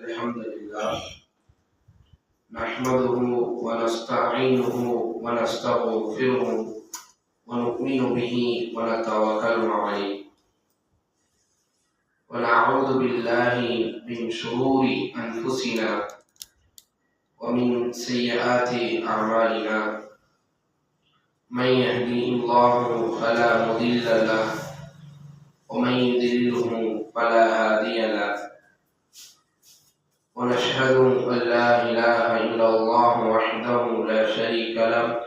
الحمد لله نحمده ونستعينه ونستغفره ونؤمن به ونتوكل عليه ونعوذ بالله من شرور أنفسنا ومن سيئات أعمالنا من يهديه الله فلا مضل له ومن يضلله فلا هادي له ونشهد أن لا إله إلا الله وحده لا شريك له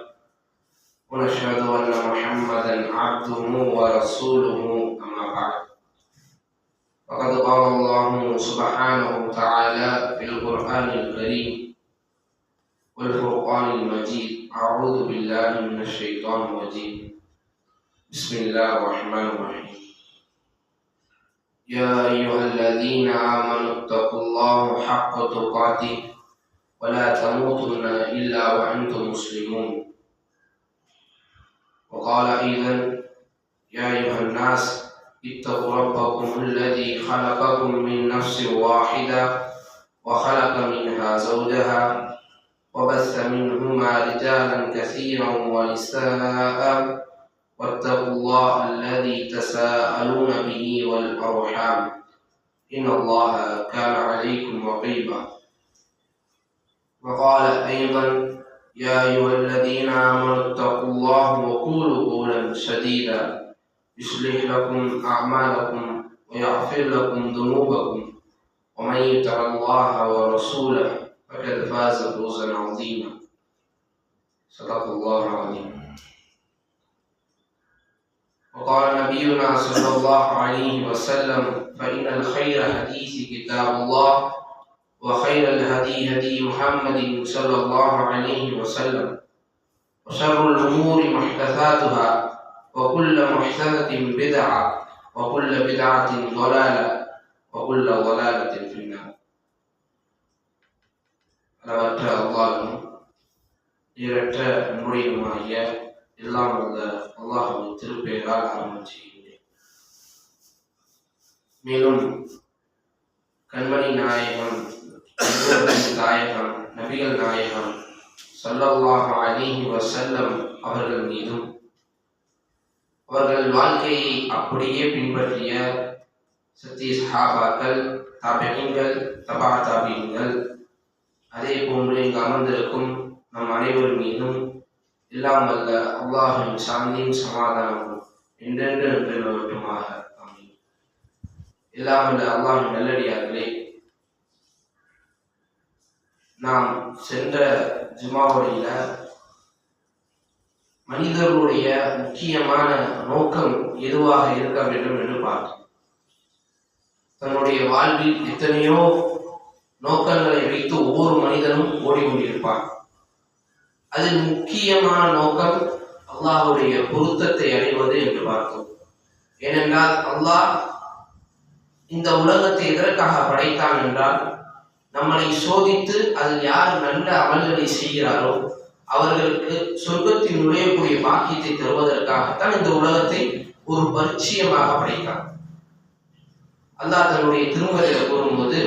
ونشهد أن محمدا عبده ورسوله أما بعد فقد قال الله سبحانه وتعالى في القرآن الكريم والفرقان المجيد أعوذ بالله من الشيطان الرجيم بسم الله الرحمن الرحيم يا أيها الذين آمنوا اتقوا الله حق تقاته ولا تموتن إلا وأنتم مسلمون وقال أيضا يا أيها الناس اتقوا ربكم الذي خلقكم من نفس واحدة وخلق منها زوجها وبث منهما رجالا كثيرا ونساء واتقوا الله الذي تساءلون به والأرحام إن الله كان عليكم رقيبا وقال أيضا يا أيها الذين آمنوا اتقوا الله وقولوا قولا سديدا يصلح لكم أعمالكم ويغفر لكم ذنوبكم ومن يطع الله ورسوله فقد فاز فوزا عظيما صدق الله العظيم وقال نبينا صلى الله عليه وسلم فإن الخير حديث كتاب الله وخير الهدي هدي محمد صلى الله عليه وسلم وشر الأمور محدثاتها وكل محدثة بدعة وكل بدعة ضلالة وكل ضلالة في النار அளவற்ற அல்லாஹ்வும் நிகரற்ற அன்புடையவனுமாகிய எல்லாம் வல்ல அல்லாஹ்வின் திருப்பெயரால் ஆரம்பம் செய்கின்றேன். மேலும் கண்மணி நாயகம் நாயகம் நபிகள் நாயகம் ஸல்லல்லாஹு அலைஹி வஸல்லம் அவர்கள் மீதும் அவர்கள் வாழ்க்கையை அப்படியே பின்பற்றிய சத்திய சஹாபாக்கள் தாபிஈன்கள் தபா தாபிஈன்கள் அதே போன்று இங்கு அமர்ந்திருக்கும் நம் அனைவர் மீதும் எல்லாம் வல்ல அல்லாஹ்வின் சாந்தியும் சமாதானமும் என்றென்று நிலவட்டுமாக. ஆமீன். எல்லாம் வல்ல அல்லாஹ்வின் நல்லடியார்களே, நாம் சென்ற ஜுமாவுடைய மனிதர்களுடைய முக்கியமான நோக்கம் எதுவாக இருக்க வேண்டும் என்று பார்த்தோம். தன்னுடைய வாழ்வில் எத்தனையோ நோக்கங்களை வைத்து ஒவ்வொரு மனிதனும் ஓடிக்கொண்டிருப்பான். அதில் முக்கியமான நோக்கம் அல்லாஹ்வுடைய பொருத்தத்தை அடைவது என்று பார்த்தோம். ஏனென்றால் அல்லாஹ் இந்த உலகத்தை எதற்காக படைத்தான் என்றால், நம்மளை சோதித்து அதில் யார் நல்ல அமல்களை செய்கிறாரோ அவர்களுக்கு சொர்க்கத்தில் நுழையக்கூடிய பாக்கியத்தை தருவதற்காகத்தான் இந்த உலகத்தை ஒரு பரிச்சயமாக படைத்தான். அல்லாஹ் தன்னுடைய திருமறையில கூறும்போது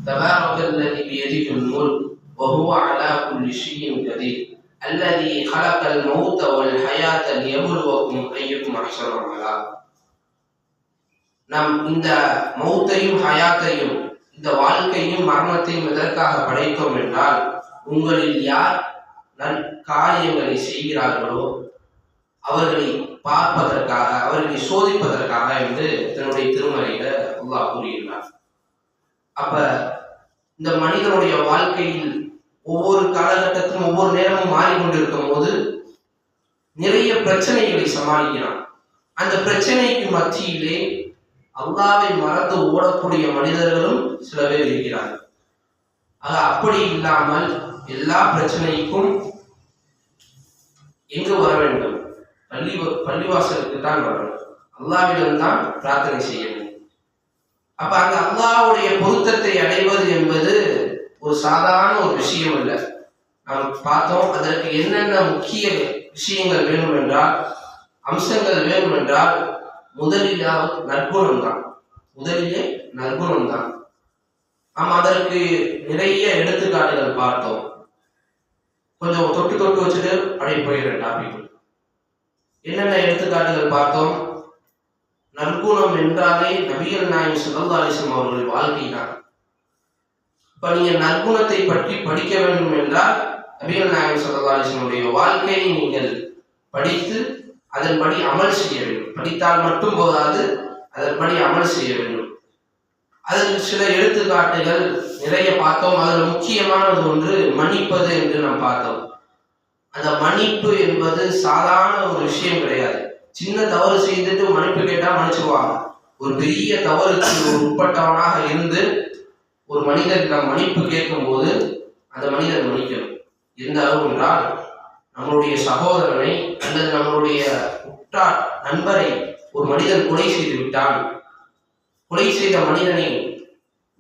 தபாரகல்லதி பியதிஹில் முல்க் வஹுவ அலா குல்லி ஷைஇன் கதீர் அல்லதி ஹலகல் மௌத வல் ஹயாத லியப்லுவக்கும் அய்யுக்கும் அஹ்ஸனு அமலா. நாம் இந்த மௌத்தையும் ஹயாத்தையும், இந்த வாழ்க்கையும் மரணத்தையும் எதற்காக படைத்தோம் என்றால், உங்களில் யார் காரியங்களை செய்கிறார்களோ அவர்களை பார்ப்பதற்காக, அவர்களை சோதிப்பதற்காக என்று தன்னுடைய திருமறையில அல்லாஹ் கூறியுள்ளார். அப்ப இந்த மனிதனுடைய வாழ்க்கையில் ஒவ்வொரு காலகட்டத்திலும் ஒவ்வொரு நேரமும் மாறிக்கொண்டிருக்கும் போது நிறைய பிரச்சனைகளை சமாளிக்கிறான். அந்த பிரச்சனைக்கு மத்தியிலே அல்லாஹ்வை மறந்து ஓடக்கூடிய மனிதர்களும் சில பேர் இருக்கிறார்கள். அப்படி இல்லாமல் எல்லா பிரச்சனைக்கும் எங்கு வர வேண்டும்? பள்ளிவாசலுக்கு தான் வரணும். அல்லாஹ்விடம் தான் பிரார்த்தனை செய்ய வேண்டும். அப்ப அந்த அல்லாஹ்வுடைய பொருத்தத்தை அடைவது என்பது ஒரு சாதாரண ஒரு விஷயம் அல்ல. நாம் பார்த்தோம், அதற்கு என்னென்ன முக்கிய விஷயங்கள் வேணும் என்றால், அம்சங்கள் வேணும் என்றால், முதலிலே நற்குணம் தான். நாம் அதற்கு நிறைய எடுத்துக்காட்டுகள் பார்த்தோம். கொஞ்சம் தொட்டு வச்சுட்டு அப்படியே போயிடுற டாபிக். என்னென்ன எடுத்துக்காட்டுகள் பார்த்தோம்? நற்குணம் என்றாலே நபிகள் நாயகம் ஸல்லல்லாஹு அலைஹி வஸல்லம் அவர்கள் வாழ்க்கை தான். இப்ப நீங்க நற்குணத்தை பற்றி படிக்க வேண்டும் என்றால் நபிகள் நாயகம் ஸல்லல்லாஹு அலைஹி வஸல்லம் வாழ்க்கையை நீங்கள் படித்து அதன்படி அமல் செய்ய வேண்டும். படித்தால் மட்டும் போதாது, அதன்படி அமல் செய்ய வேண்டும். அதில் சில எடுத்துக்காட்டுகள் நிறைய பார்த்தோம். அதில் முக்கியமானது ஒன்று மன்னிப்பது என்று நாம் பார்த்தோம். அந்த மன்னிப்பு என்பது சாதாரண ஒரு விஷயம் கிடையாது. சின்ன தவறு செய்துட்டு மன்னிப்பு கேட்டா மன்னிச்சுடுவாங்க. ஒரு பெரிய தவறுக்கு ஒரு உட்பட்டவனாக இருந்து ஒரு மனிதன் மன்னிப்பு கேட்கும் போது அந்த மனிதன் மன்னிக்கணும். எந்த அளவு என்றால், நம்மளுடைய சகோதரனை அல்லது நம்மளுடைய உற்றார் நண்பரை ஒரு மனிதன் கொலை செய்து விட்டான். கொலை செய்த மனிதனை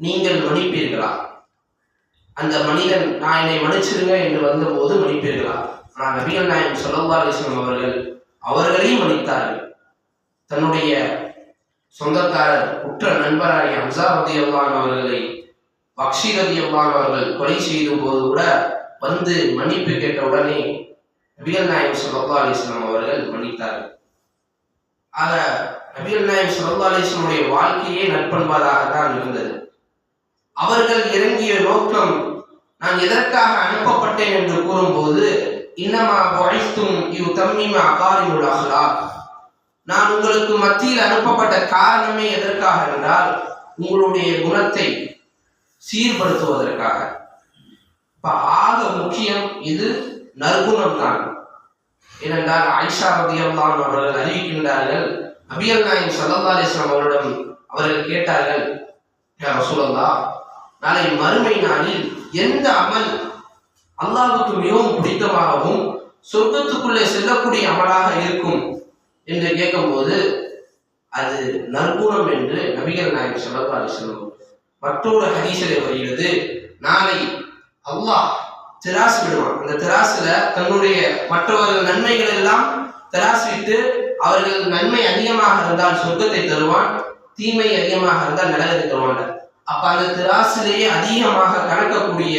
நீங்கள் மன்னிப்பீர்களா? அந்த மனிதன் நான் என்னை மன்னிச்சிருங்க என்று வந்தபோது மன்னிப்பீர்களா? ஆனால் நபிகள் நாயகம் ஸல்லல்லாஹு அலைஹி வஸல்லம் அவர்களையும் மன்னித்தார்கள். தன்னுடைய சொந்தக்காரர் உற்ற நண்பராகிய ஹம்ஸா ரலியல்லாஹு அன்ஹு அவர்களை வக்ஷி ரலியல்லாஹு அன்ஹு அவர்கள் கொலை செய்த போது கூட வந்து மன்னிப்பு கேட்ட உடனே நபிகள் நாயகம் ஸல்லல்லாஹு அலைஹி வஸல்லம் அவர்கள் மன்னித்தார்கள். ஆக நபிகள் நாயகம் ஸல்லல்லாஹு அலைஹி வஸல்லம் வாழ்க்கையே நற்பண்பதாக தான் இருந்தது. அவர்கள் இறங்கிய நோக்கம், நான் எதற்காக அனுப்பப்பட்டேன் என்று கூறும்போது, இன்னமா புஇஸ்தும் லியுதம்மிம மகாரிமுல் அக்லாக், நான் உங்களுக்கு மத்தியில் அனுப்பப்பட்ட காரணமே எதற்காக என்றால் உங்களுடைய குணத்தை சீர்படுத்துவதற்காக. ஆக முக்கியம் இது நற்குணம் தான். ஏனென்றால் ஆயிஷா ரலியல்லாஹு அன்ஹா அவர்கள் அறிவிக்கின்றார்கள், நபிகள் நாயகம் ஸல்லல்லாஹு அலைஹி வஸல்லம் அவரிடம் அவர்கள் கேட்டார்கள், யா ரசூலல்லாஹ், நாளை மறுமை நாளில் எந்த அமல் அல்லாஹ்வுக்கு மிகவும் பிடித்தமாகவும் சொர்க்கத்துக்குள்ளே செல்லக்கூடிய அமலாக இருக்கும் என்று கேட்கும்போது, அது நற்குணம் என்று நபிகள் நாயகம் ஸல்லல்லாஹு அலைஹி வஸல்லம். மற்றொரு ஹதீஸிலே வருகிறது, நாளை அல்லாஹ் திராசு விடுவான். அந்த திராசுல தன்னுடைய மற்றவர்கள் நன்மைகள் எல்லாம் திராசு விட்டு, அவர்கள் நன்மை அதிகமாக இருந்தால் சொர்க்கத்தை தருவான், தீமை அதிகமாக இருந்தால் நரகத்தை தருவான். அப்ப அந்த திராசிலேயே அதிகமாக கணக்கக்கூடிய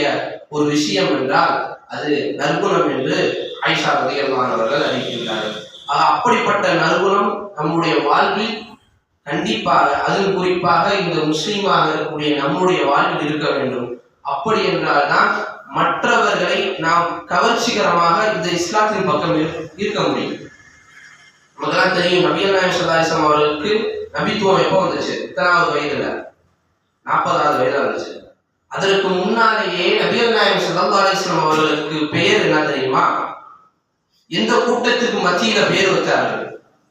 ஒரு விஷயம் என்றால் அது நற்குணம் என்று ஆயிஷா ரலியல்லாஹு அன்ஹா அவர்கள் அறிவிக்கின்றார்கள். அப்படிப்பட்ட நற்குணம் நம்முடைய வாழ்வில் கண்டிப்பாக, அதில் குறிப்பாக இந்த முஸ்லீமாக இருக்கக்கூடிய நம்முடைய வாழ்வில் இருக்க வேண்டும். அப்படி என்றால்தான் மற்றவர்களை நாம் கவர்ச்சிகரமாக இந்த இஸ்லாத்தின் பக்கம் இருக்க முடியும். நமக்கெல்லாம் தெரியும், நபிகள் நாயகம் ஸல்லல்லாஹு அலைஹி வஸல்லம் அவர்களுக்கு நபித்துவம் எப்போ வந்துச்சு? இத்தனாவது வயதுல, 40வது வயதுல வந்துச்சு. அதற்கு முன்னாலேயே நபிகள் நாயகம் ஸல்லல்லாஹு அலைஹி வஸல்லம் அவர்களுக்கு பெயர் என்ன தெரியுமா? எந்த கூட்டத்துக்கு மத்தியில பெயர் வைத்தார்கள்?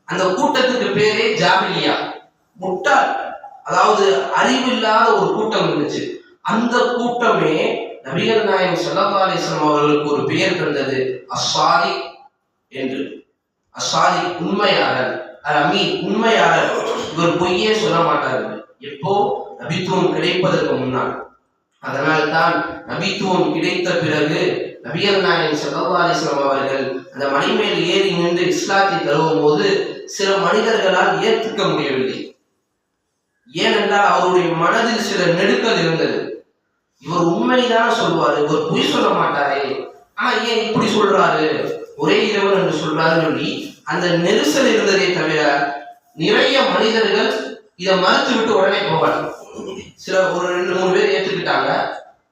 அந்த கூட்டத்துக்கு பேரே ஜாஹிலியா, முட்டாள், அதாவது அறிவில்லாத ஒரு கூட்டம் இருந்துச்சு. அந்த கூட்டமே நபிகள் நாயகம் ஸல்லல்லாஹு அலைஹி வஸல்லம் அவர்களுக்கு ஒரு பெயர் தந்தது, அஸ்ஸாதிக் என்று. அஸ்ஸாதிக் உண்மையாளர், அமீன் உண்மையாளர். இவர் பொய்யே சொல்ல மாட்டார்கள் எப்போ? நபித்துவம் கிடைப்பதற்கு முன்னால். அதனால்தான் நபித்துவம் கிடைத்த பிறகு நபிகள் நாயகம் ஸல்லல்லாஹு அலைஹி வஸல்லம் அவர்கள் அந்த மலை மேல் ஏறி நின்று இஸ்லாத்தை தருவும் போது சில மனிதர்களால் ஏற்றுக்க முடியவில்லை. ஏனென்றால் அவருடைய மனதில் சில நெருக்கல் இருந்தது. இவர் உண்மைதான் சொல்வாரு, இவர் பொய் சொல்ல மாட்டாரே, ஆனா ஏன் இப்படி சொல்றாரு, ஒரே இறைவன் என்று சொல்றாருன்னு சொல்லி அந்த நெரிசல் இருந்ததே தவிர நிறைய மனிதர்கள் இதை மறுத்து விட்டு உடனே போவாங்க. சில ஒரு 2-3 பேர் ஏற்றுக்கிட்டாங்க.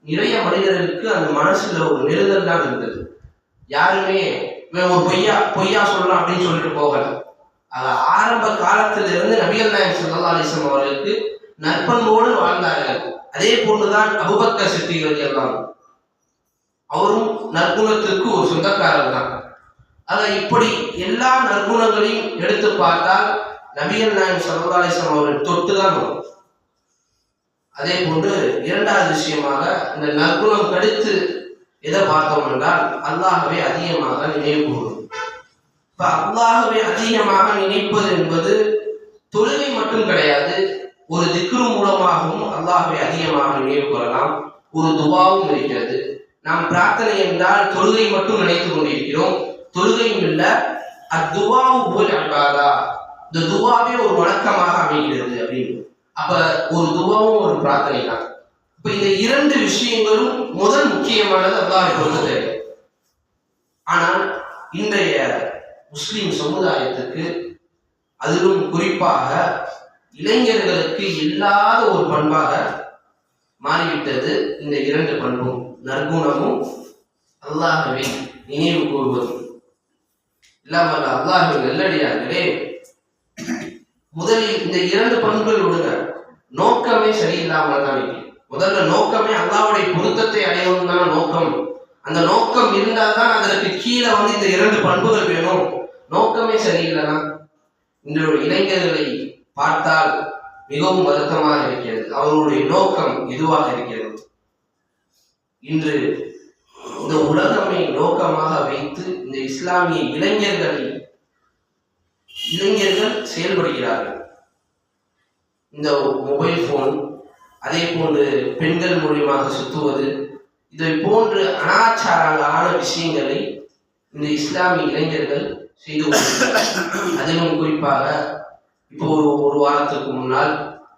நிறைய மனிதர்களுக்கு அந்த மனசுல ஒரு நெருதல் தான் இருந்தது. யாருமே ஒரு பொய்யா சொல்லலாம் அப்படின்னு சொல்லிட்டு போகல. ஆரம்ப காலத்திலிருந்து நபிகள் நாயகம் ஸல்லல்லாஹு அலைஹி வஸல்லம் அவர்களுக்கு நற்பண்போடு வாழ்ந்தார்கள். அதே போன்றுதான் அபூபக்கர் சித்திக் ரலியல்லாஹு அன்ஹு, அவரும் நற்குணத்திற்கு ஒரு சொந்தக்காரர் தான். ஆக இப்படி எல்லா நற்குணங்களையும் எடுத்து பார்த்தால் நபிகள் நாயகம் ஸல்லல்லாஹு அலைஹி வஸல்லம் அவர்கள் தொட்டுதான் வரும். அதே போன்று இரண்டாவது விஷயமாக இந்த நற்குணம் கழித்து எதை பார்த்தோம் என்றால் அல்லாஹ்வை அதிகமாக நினைவு கூறும். இப்ப அல்லாஹ்வை அதிகமாக நினைப்பது என்பது தொழுகை மட்டும் கிடையாது. ஒரு திக்ரு மூலமாகவும் அல்லாஹ்வை அதிகமாக நினைவு கூறலாம். ஒரு துவாவும் இருக்கிறது. நாம் பிரார்த்தனை என்றால் தொழுகை மட்டும் நினைத்துக் கொண்டிருக்கிறோம். தொழுகையும் இல்ல, அத்துவாவு போல் அல்பாதா, இந்த துவாவே ஒரு வணக்கமாக அமைகிறது அப்படின்னு. அப்ப ஒரு துவாவும் ஒரு பிரார்த்தனை தான். இப்ப இந்த இரண்டு விஷயங்களும் முதல் முக்கியமானது அல்லாஹ்வை பொறுத்தது. ஆனால் இன்றைய முஸ்லிம் சமுதாயத்துக்கு அதிலும் குறிப்பாக இளைஞர்களுக்கு இல்லாத ஒரு பண்பாக மாறிவிட்டது இந்த இரண்டு பண்பும், நற்குணமும் அல்லாஹ்வை நினைவு கூறுவதும். இல்லாமல் அல்லாஹ்வின் நல்லடியார்களே, முதலில் இந்த இரண்டு பண்புகள் விடுங்க, நோக்கமே சரியில்லாமல் தான் இருக்கு. முதல்ல நோக்கமே அல்லாஹ்வுடைய பொருத்தத்தை அடையவும் தான் நோக்கம். அந்த நோக்கம் இருந்தால் தான் அதற்கு கீழே இந்த இரண்டு பண்புகள் வேணும். நோக்கமே சரியில்லைனா இந்த இளைஞர்களை பார்த்தால் மிகவும் வருத்தமாக இருக்கிறது. அவர்களுடைய நோக்கம் எதுவாக இருக்கிறது? இன்று இந்த உலகமே நோக்கமாக வைத்து இந்த இஸ்லாமிய இளைஞர்கள் செயல்படுகிறார்கள். இந்த மொபைல் போன், அதே போன்று பெண்கள் மூலியமாக சுத்துவது, இதை போன்று அனாச்சாரங்களான விஷயங்களை இந்த இஸ்லாமிய இளைஞர்கள் செய்து கொண்டிருக்கிறார்கள். அதிலும் குறிப்பாக இப்போ ஒரு வாரத்துக்கு முன்னால்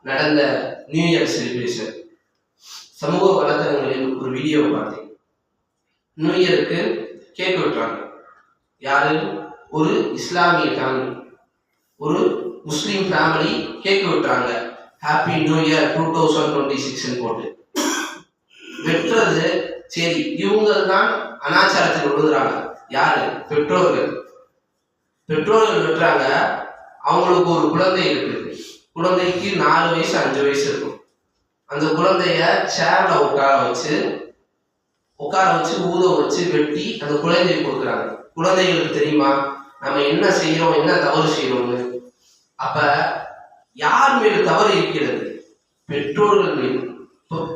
நடந்த நியூ இயர் செலிப்ரேஷன், சமூக வலைதளங்களில் ஒரு வீடியோ பார்த்தேன். நியூ இயருக்கு கேக் வெட்டுறாங்க. யாரு? ஒரு இஸ்லாமிய ஃபேமிலி, ஒரு முஸ்லீம் ஃபேமிலி கேக் வெட்டுறாங்க. ஹாப்பி நியூ இயர் 2026 போட்டு வெட்டுறது. சரி, இவங்க தான் அனாச்சாரத்தில் விழுகிறாங்க. யாரு? பெற்றோர்கள் வெட்டுறாங்க. அவங்களுக்கு ஒரு குழந்தை இருக்குது. குழந்தைக்கு 4 வயசு 5 வயசு இருக்கும். அந்த குழந்தைய சேர்ல உட்கார வச்சு ஊத வச்சு வெட்டி அந்த குழந்தையை கொடுக்குறாங்க. குழந்தைகளுக்கு தெரியுமா நம்ம என்ன செய்யறோம், என்ன தவறு செய்யறோம்னு? அப்ப யார் மீது தவறு இருக்கிறது? பெற்றோர்கள் மீது.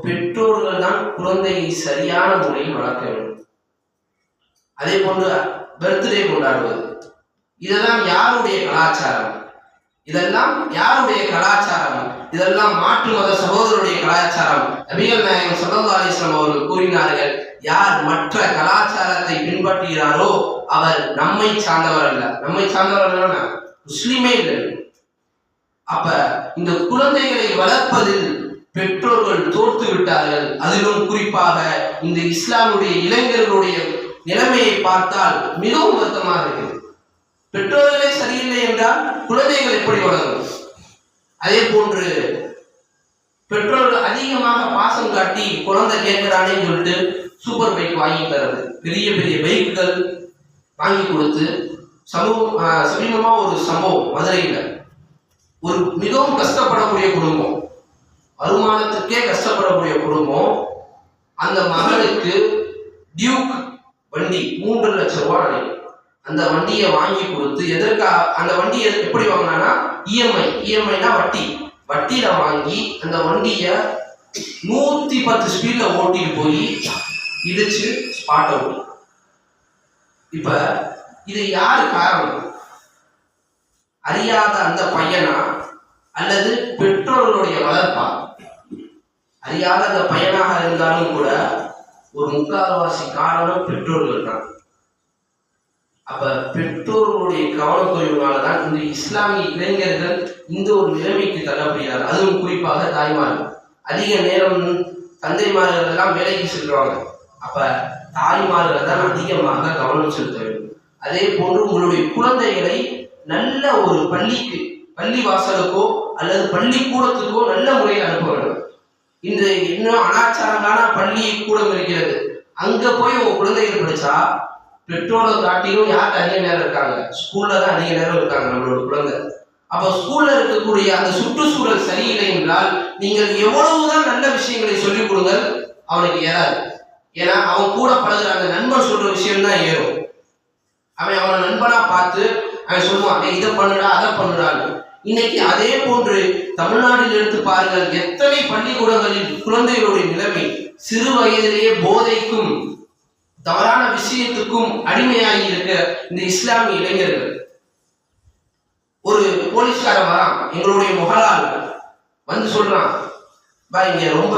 பெற்றோர்கள் தான் குழந்தையை சரியான முறையில் வளர்க்க வேண்டும். அதே போன்று பர்த்டே கொண்டாடுவது, இதெல்லாம் யாருடைய கலாச்சாரம்? இதெல்லாம் மாற்று மத சகோதரருடைய கலாச்சாரம். நபிகள் நாயகம் ஸல்லல்லாஹு அலைஹி வஸல்லம் அவர்கள் கூறினார்கள், யார் மற்ற கலாச்சாரத்தை பின்பற்றுகிறாரோ அவர் நம்மை சார்ந்தவர் அல்ல. நம்மை சார்ந்தவர் முஸ்லிமே இல்லை. அப்ப இந்த குழந்தைகளை வளர்ப்பதில் பெற்றோர்கள் தோற்று விட்டார்கள். அதிலும் குறிப்பாக இந்த இஸ்லாமுடைய இளைஞர்களுடைய நிலைமையை பார்த்தால் மிகவும் வருத்தமாக இருக்கிறது. பெற்றோர்களே சரியில்லை என்றால் குழந்தைகள் எப்படி வளரும்? அதே போன்று பெற்றோர்கள் அதிகமாக பாசம் காட்டி குழந்தை கேட்கிறானே சொல்லிட்டு சூப்பர் பைக் வாங்கி தரது, பெரிய பெரிய பைக்குகள் வாங்கி கொடுத்து. சமீபமா ஒரு சம்பவம், மதுரையில் ஒரு மிகவும் கஷ்டப்படக்கூடிய குடும்பம், வருமானத்துக்கே கஷ்டப்படக்கூடிய குடும்பம், அந்த மகளுக்கு டியூக் வண்டி 3 லட்சம் ரூபாய் அந்த வண்டியை வாங்கி கொடுத்து. எதற்காக அந்த வண்டியை எப்படி வாங்கினா, இஎம்ஐனா வட்டியில வாங்கி அந்த வண்டியை 110 ஸ்பீட்ல ஓட்டிட்டு போய் இடிச்சு ஸ்பாட் அவுட். இப்ப இது யாரு காரணம்? அறியாத அந்த பையனா அல்லது பெற்றோர்களுடைய வளர்ப்பா? அறியாத அந்த பையனாக இருந்தாலும் கூட ஒரு 3/4வாசி காரணம் பெற்றோர்கள் தான். அப்ப பெற்றோர்களுடைய கவனக்குறைவுனாலதான் இந்த இஸ்லாமிய இளைஞர்கள் இந்த ஒரு நிலைமைக்கு தள்ளப்படுகிறார். அதுவும் குறிப்பாக தாய்மார்கள். அதிக நேரம் தந்தைமார்கள் எல்லாம் வேலைக்கு செல்றாங்க. அப்ப தாய்மார்கள் தான் அதிகமாக கவனம் செலுத்த வேண்டும். அதே போன்று உங்களுடைய குழந்தைகளை நல்ல ஒரு பள்ளி வாசலுக்கோ அல்லது பள்ளிக்கூடத்துக்கோ நல்ல முறையில் அனுப்ப வேண்டும். இன்று இன்னும் அனாச்சாரமான பள்ளி கூடம் இருக்கிறது. அங்க போய் உங்க குழந்தைகள் படிச்சா பெற்றோரை காட்டிலும் யாருக்கு அதிக நேரம் இருக்காங்க? ஸ்கூல்ல தான் அதிக நேரம் இருக்காங்க நம்மளோட குழந்தை. அப்ப ஸ்கூல்ல இருக்கக்கூடிய அந்த சுற்றுச்சூழல் சரியில்லை என்றால் நீங்கள் எவ்வளவுதான் நல்ல விஷயங்களை சொல்லிக் கொடுங்க, அவனுக்கு ஏறாது. ஏன்னா அவன் கூட பழகுற அந்த நண்பன் சொல்ற விஷயம் தான் ஏறும். அவனை நண்பனா பார்த்து அவன் சொல்லுவான், இதை பண்ணுடா அதை பண்ணுடான்னு. இன்னைக்கு அதே போன்று தமிழ்நாட்டில் எடுத்து பாருங்கள், எத்தனை பள்ளிக்கூடங்களில் குழந்தைகளுடைய நிலைமை சிறு வயதிலேயே போதைக்கும் தவறான விஷயத்துக்கும் அடிமையாகி இருக்க இந்த இஸ்லாமிய இளைஞர்கள். ஒரு போலீஸ்காரன் வரான், எங்களுடைய முகலால் வந்து சொல்றான், இங்க ரொம்ப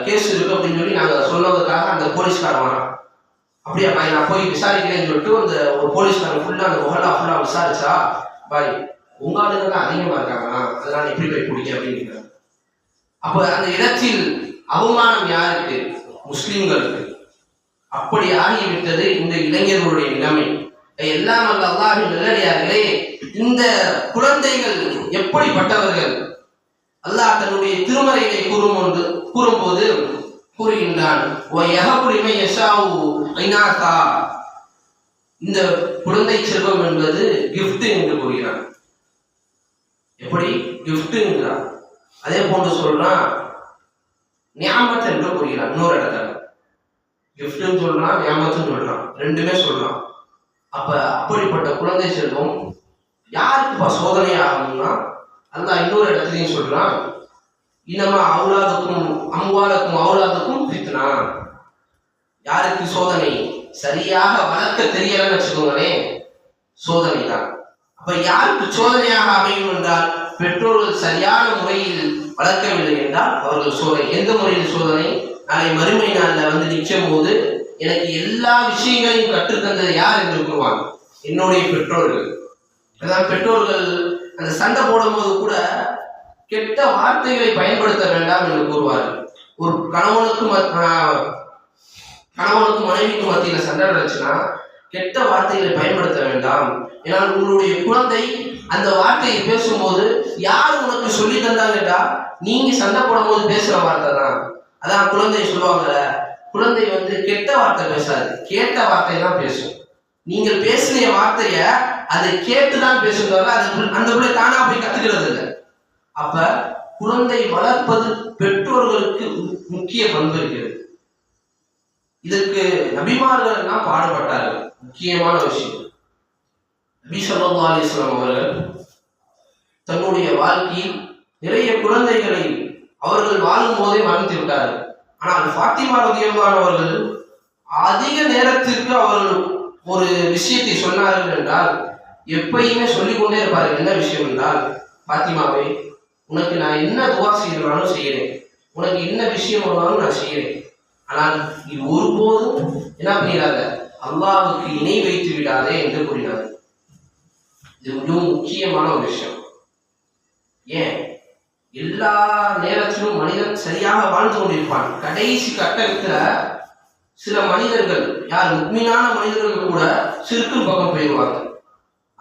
கேஸ் இருக்கு அப்படின்னு சொல்லி நாங்க சொன்னதுக்காக அந்த போலீஸ்காரன் வரான். அப்படியா நான் போய் விசாரிக்கிறேன்னு சொல்லிட்டு அந்த ஒரு போலீஸ்காரன் ஃபுல்லா அந்த முகலா ஃபுல்லா விசாரிச்சா, உங்க ஆளுங்க தான் அதிகமா இருக்காங்களா, அதனால எப்படி போய் பிடிக்க அப்படின்னு. அப்ப அந்த இடத்தில் அவமானம் யாருக்கு? முஸ்லிம்களுக்கு. அப்படி ஆகிவிட்டது இந்த இளைஞர்களுடைய நிலைமை. எல்லாம் அல்ல அல்லாஹ்வின் நல்லடியார்களே, இந்த குழந்தைகள் எப்படிப்பட்டவர்கள்? அல்லாஹ் தன்னுடைய திருமறையை கூறும்போது கூறுகின்றான், இந்த குழந்தை செல்வம் என்பது கிஃப்ட் என்று கூறுகிறான். எப்படி கிஃப்ட் என்கிறான். அதே போன்று சொல்றான் நியாமத் என்று கூறுகிறான். இன்னொரு இடத்துல கிஃப்ட்னு சொல்றான், நியாமத்துன்னு சொல்றான், ரெண்டுமே சொல்றான். அப்ப அப்படிப்பட்ட குழந்தை செல்வம் யாருக்கு சோதனை ஆகும்னா, அல்லாஹ் இன்னொரு இடத்துலையும் சொல்றான், இனமா அவுலாதுக்கும் அவுலாதுக்கும் ஃபித்னா. யாருக்கு சோதனை? சரியாக வளர்க்க தெரியலன்னு வச்சுக்கோங்களேன், சோதனை தான். அப்ப யாருக்கு சோதனையாக அமையும் என்றால், பெற்றோர்கள் சரியான முறையில் வளர்க்கவில்லை என்றால் அவர்கள் சோதனை. எந்த முறையில் சோதனை? நாளை மறுமை நாளில் வந்து நிற்கும் போது எனக்கு எல்லா விஷயங்களையும் கற்றுத்தந்தது யார் என்று கூறுவாங்க, என்னுடைய பெற்றோர்கள். அதான் பெற்றோர்கள் அந்த சண்டை போடும்போது கூட கெட்ட வார்த்தைகளை பயன்படுத்த வேண்டாம் என்று கூறுவார்கள். ஒரு கணவனுக்கும் மனைவிக்கும் மத்தியில் சண்டை நடந்துச்சுன்னா கெட்ட வார்த்தைகளை பயன்படுத்த வேண்டாம். ஏன்னா உங்களுடைய குழந்தை அந்த வார்த்தையை பேசும்போது யார் உனக்கு சொல்லி தந்தாங்கடா, நீங்க சண்டை போடும் போது பேசுற வார்த்தை தான். அதான் குழந்தை சொல்லுவாங்க, குழந்தை வந்து கெட்ட வார்த்தை பேசாது, கேட்ட வார்த்தை தான் பேசும். நீங்கள் பேசின வார்த்தைய அதை கேட்டுதான் பேசுறதால அந்த பிள்ளை தானா போய் கத்துக்கிறது இல்லை. அப்ப குழந்தை வளர்ப்பது பெற்றோர்களுக்கு முக்கிய பங்கு இருக்கிறது. இதற்கு நபிமார்கள் எல்லாம் பாடுபட்டார்கள். முக்கியமான விஷயம், நபி ஸல்லல்லாஹு அலைஹி வஸல்லம் அவர்கள் தன்னுடைய வாழ்க்கையில் நிறைய குழந்தைகளை அவர்கள் வாழும் போதே மறந்து விட்டார்கள். ஆனால் ஃபாத்திமா ரலியல்லாஹு அவர்கள் அதிக நேரத்திற்கு அவர்கள் ஒரு விஷயத்தை சொன்னார்கள் என்றால் எப்பயுமே சொல்லிக்கொண்டே இருப்பார்கள். என்ன விஷயம் என்றால், ஃபாத்திமாவே, உனக்கு நான் என்ன துவா செய்யறாலும் செய்கிறேன், உனக்கு என்ன விஷயம் வந்தாலும் நான் செய்கிறேன். ஆனால் நீ ஒருபோதும் என்ன பண்ணிடாத, அல்லாஹ்வுக்கு இணை வைத்து விடாதே என்று கூறினார். இது மிகவும் முக்கியமான ஒரு விஷயம். ஏன்? எல்லா நேரத்திலும் மனிதன் சரியாக வாழ்ந்து கொண்டிருப்பான். கடைசி கட்டத்துல சில மனிதர்கள், யார் முக்மீனான மனிதர்கள் கூட சிறுக்கு பக்கம் போயிடுவாங்க.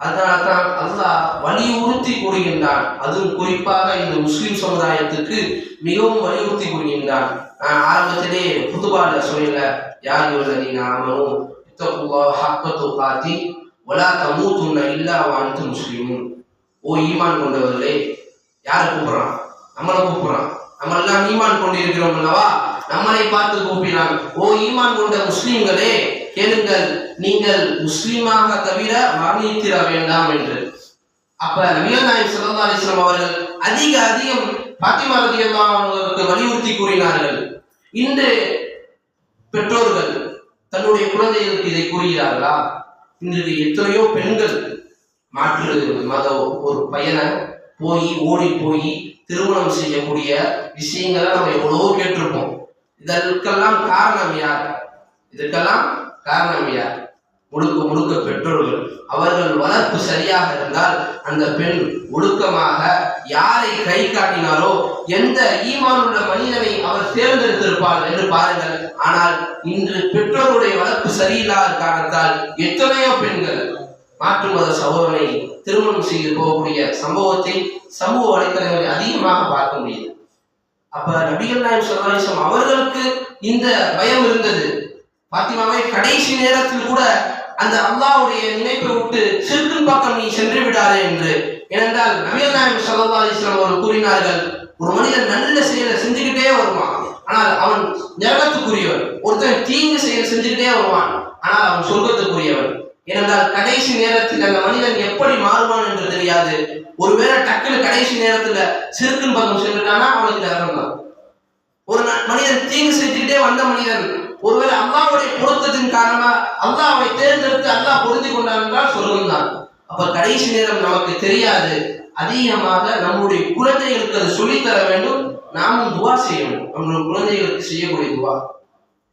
அதனால்தான் அல்லாஹ் வலியுறுத்தி கூறுகின்றான். அதுவும் குறிப்பாக இந்த முஸ்லிம் சமுதாயத்துக்கு மிகவும் வலியுறுத்தி கூறுகின்றான். ஆரம்பத்திலே குதுபால சொல்லல, யார் யுல்லதீன ஆமனூ இத்தகுல்லாஹ ஹக்க துகாத்தி வலா தமூதுன்ன இல்லா வ அன்தும் முஸ்லிமூன். ஓ ஈமான் கொண்டவர்களே, யாரை கூப்பிடுறான்? நம்மளை கூப்பிடுறான். நம்ம எல்லாம் ஈமான் கொண்டிருக்கிறோம் அல்லவா, நம்மளை பார்த்து கூப்பிடுறான். ஓ ஈமான் கொண்ட முஸ்லிம்களே, கேளுங்கள், நீங்கள் முஸ்லிமாக தவிர மரணித்திர வேண்டாம் என்று. அப்ப நபிகள் நாயகம் ஸல்லல்லாஹு அலைஹி வஸல்லம் அவர்கள் அதிகம் ஃபாத்திமா ரலியல்லாஹு அன்ஹா வலியுறுத்தி கூறினார்கள். இன்று பெற்றோர்கள் தன்னுடைய குழந்தைகளுக்கு இதை கூறுகிறார்களா? இன்றைக்கு எத்தனையோ பெண்கள் மாற்று மத ஒரு பையனை ஓடி போய் திருமணம் செய்யக்கூடிய விஷயங்களை நம்ம எவ்வளவோ கேட்டிருப்போம். இதற்கெல்லாம் காரணம் யார்? முழுக்க பெற்றோர்கள். அவர்கள் வளர்ப்பு சரியாக இருந்தால் அந்த பெண் ஒழுக்கமாக யாரை கை காட்டினாரோ, எந்த ஈமான் உள்ள மனிதனை அவர் தேர்ந்தெடுத்திருப்பார் என்று பாருங்கள். ஆனால் இன்று பெற்றோருடைய வளர்ப்பு சரியில்லாத காரணத்தால் எத்தனையோ பெண்கள் மாற்று மத சகோதரனை திருமணம் செய்து போகக்கூடிய சம்பவத்தை சமூக வலைத்தளங்களில் அதிகமாக பார்க்க முடியுது. அப்ப நபிகள் நாயகம் ஸல்லல்லாஹு அலைஹி வஸல்லம் அவர்களுக்கு இந்த பயம் இருந்தது. ஃபாத்திமாவை கடைசி நேரத்தில் கூட அந்த அல்லாஹ்வுடைய நினைப்பை விட்டு சிறுக்கின் பக்கம் நீ சென்று விடாதே என்று. ஏனென்றால் நபிகள் நாயகம் ஸல்லல்லாஹு அலைஹி வஸல்லம் அவர்கள் கூறினார்கள், ஒரு மனிதன் நல்ல செயலை செஞ்சுக்கிட்டே வருவான், ஆனால் அவன் நரகத்துக்குரியவன். ஒருத்தன் தீங்கு செயல் செஞ்சுக்கிட்டே வருவான், ஆனால் அவன் சொர்க்கத்துக்குரியவன். ஏனென்றால் கடைசி நேரத்தில் அந்த மனிதன் எப்படி மாறுவான் என்று தெரியாது. ஒருவேளை டக்குன்னு கடைசி நேரத்துல சிறுக்கின் பக்கம் சென்றுட்டானா அவனுக்கு நரகம் தான். ஒரு மனிதன் தீங்கு செஞ்சுக்கிட்டே வந்த மனிதன் ஒருவேளை அல்லாஹ்வுடைய பொருத்தத்தின் காரணமா அல்லாஹ்வை தேர்ந்தெடுத்து அல்லாஹ் பொருந்தி கொண்டான் என்றால் சொர்க்கம் தான். அப்ப கடைசி நேரம் நமக்கு தெரியாது. அதிகமாக நம்முடைய குழந்தைகளுக்கு அது சொல்லித்தர வேண்டும். நாமும் துவா செய்ய வேண்டும். நம்முடைய குழந்தைகளுக்கு செய்யக்கூடிய துவா,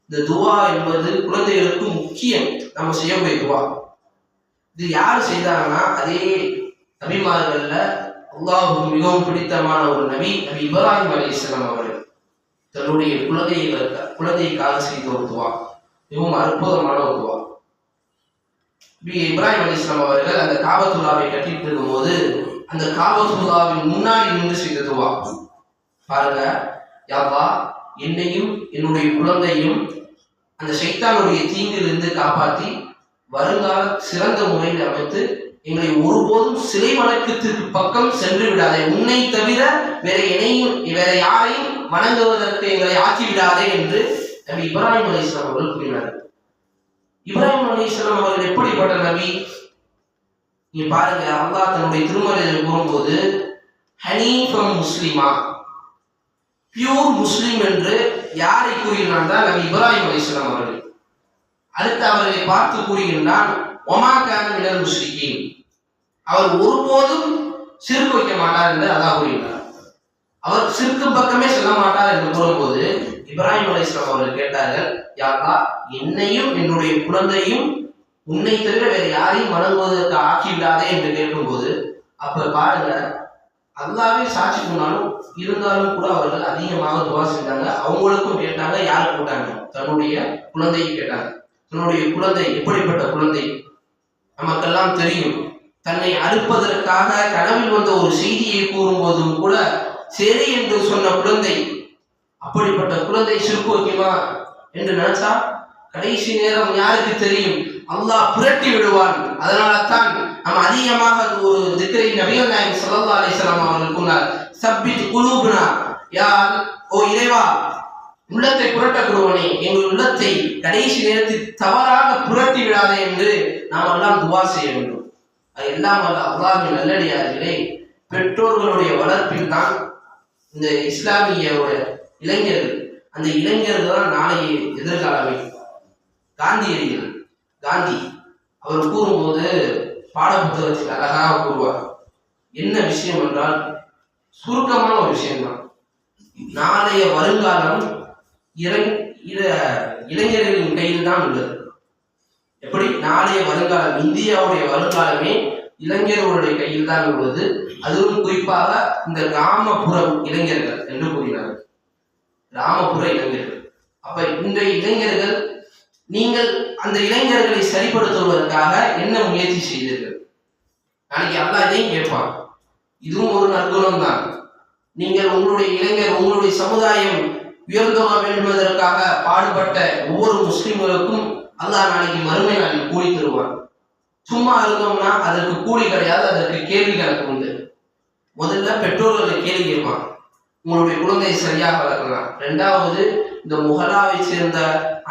இந்த துவா என்பது குழந்தைகளுக்கு முக்கியம். நம்ம செய்யக்கூடிய துவா இது யார் செய்தாங்கன்னா, அதே நபிமார்கள்ல அல்லாஹ்வுக்கு மிகவும் பிடித்தமான ஒரு நபி இப்ராஹிம் அலைஹிஸ்ஸலாம் அவர்கள். தன்னுடைய குழந்தைக்காக செய்த ஒரு துவா, மிகவும் அற்புதமான ஒரு துவா. இப்ராஹிம் அலைஹிஸ்ஸலாம் அவர்கள் அந்த காபத்துல்லாவை கட்டிட்டு இருக்கும் போது அந்த காபத்துல்லாவின் முன்னாடி நின்று செய்த துவா பாருங்க. யா அல்லாஹ், என்னையும் என்னுடைய குழந்தையும் அந்த ஷைத்தானுடைய தீங்கிலிருந்து காப்பாற்றி வருங்கால சிறந்த முறையில் அமைத்து எங்களை ஒருபோதும் சிலை வணக்கத்திற்கு பக்கம் சென்று விடாதே, உன்னை தவிர வேற யாரையும் வணங்குவதற்கு எங்களை ஆக்கி விடாதே என்று நபி இப்ராஹிம் அலைஹிஸ்ஸலாம் அவர்கள் கூறினார்கள். இப்ராஹிம் அலைஹிஸ்ஸலாம் அவர்கள் எப்படிப்பட்ட நபி? நீ பாருங்க, அல்லாஹ் தன்னுடைய திருமறையில் கூறும்போது ஹனீஃபம் முஸ்லிமா, பியூர் முஸ்லிம் என்று யாரை கூறுகிறான் தான் நபி இப்ராஹிம் அலைஹிஸ்ஸலாம் அவர்கள். அடுத்து அவர்களை பார்த்து கூறுகின்றான், ஒமா கான மினல் முஷ்ரிகீன், அவர் ஒருபோதும் சிறுக்கு வைக்க மாட்டார் என்று அல்லாஹ் கூறுகிறார். அவர் சிறுக்கு பக்கமே செல்ல மாட்டார் என்று கூறும்போது இப்ராஹிம் அலைஹிஸ்ஸலாம் அவர்கள் கேட்டார்கள், யா அல்லாஹ், என்னையும் என்னுடைய குழந்தையும் உன்னை தவிர வேற யாரையும் வணங்குவதற்கு ஆக்கிவிடாதே என்று கேட்கும்போது, அப்ப பாருங்க, அல்லாவே சாட்சி போனாலும் இருந்தாலும் கூட அவர்கள் அதிகமாக துவா செஞ்சாங்க. அவங்களுக்கும் கேட்டாங்க, யாருக்கு கேட்டாங்க? தன்னுடைய குழந்தைக்கு கேட்டாங்க. தன்னுடைய குழந்தை எப்படிப்பட்ட குழந்தை நமக்கெல்லாம் தெரியும். தன்னை அறுப்பதற்காக கனவில் வந்த ஒரு செய்தியை கூறும்போதும் கூட சரி என்று சொன்ன குழந்தை, அப்படிப்பட்ட குழந்தை சிறுக்கு வைக்குமா என்று நினைச்சா கடைசி நேரம் யாருக்கு தெரியும்? அல்லாஹ் புரட்டி விடுவான். அதனால தான் நம்ம அதிகமாக ஒரு திக்ரை நபிகள் நாயகம் ஸல்லல்லாஹு அலைஹி வஸல்லம் அவர்கள் கூறினார், சப்பித் குலூபனா, யா ஓ இறைவா, உள்ளத்தை புரட்டப்படுவனே, எங்கள் உள்ளத்தை கடைசி நேரத்தில் தவறாக புரட்டி விடாதே என்று நாம் எல்லாம் துவா செய்ய வேண்டும். அது எல்லாம் அல்லாஹ்வின் நல்லடியார்களே, பெற்றோர்களுடைய வளர்ப்பில் தான் இந்த இஸ்லாமிய இளைஞர்கள், அந்த இளைஞர்கள் தான் நாளைய எதிர்காலமே. காந்தியடிகள், காந்தி அவர் கூறும்போது பாட புத்தகத்தில் அழகாக கூறுவார். என்ன விஷயம் என்றால் சுருக்கமான ஒரு விஷயம்தான். நாளைய வருங்காலம் இளைஞர்களின் கையில் தான் உள்ளது. எப்படி? நாளைய வருங்காலம், இந்தியாவுடைய வருங்காலமே இளைஞர்களுடைய கையில் தான் உள்ளது. அதுவும் குறிப்பாக இந்த கிராமப்புற இளைஞர்கள் என்று கூறினார்கள். கிராமப்புற இளைஞர்கள். அப்ப இந்த இளைஞர்கள், நீங்கள் அந்த இளைஞர்களை சரிப்படுத்துவதற்காக என்ன முயற்சி செய்தீர்கள்? நாளைக்கு அல்லாஹ் இதையும் கேட்பான். இதுவும் ஒரு நற்குணம் தான். நீங்கள் உங்களுடைய இளைஞர், உங்களுடைய சமுதாயம் உயர்ந்தோக வேண்டும் என்பதற்காக பாடுபட்ட ஒவ்வொரு முஸ்லிம்களுக்கும் அல்லாஹ் நாளைக்கு மறுமை நாளில் கூலி தருவான். சும்மா இருந்தோம்னா அதற்கு கூலி கிடையாது, அதற்கு கேள்வி கணக்கு உண்டு. முதல்ல பெற்றோர்களை கேள்வி கேட்பான், உங்களுடைய குழந்தையை சரியாக வளர்க்கலாம். இரண்டாவது, இந்த முகலாவை சேர்ந்த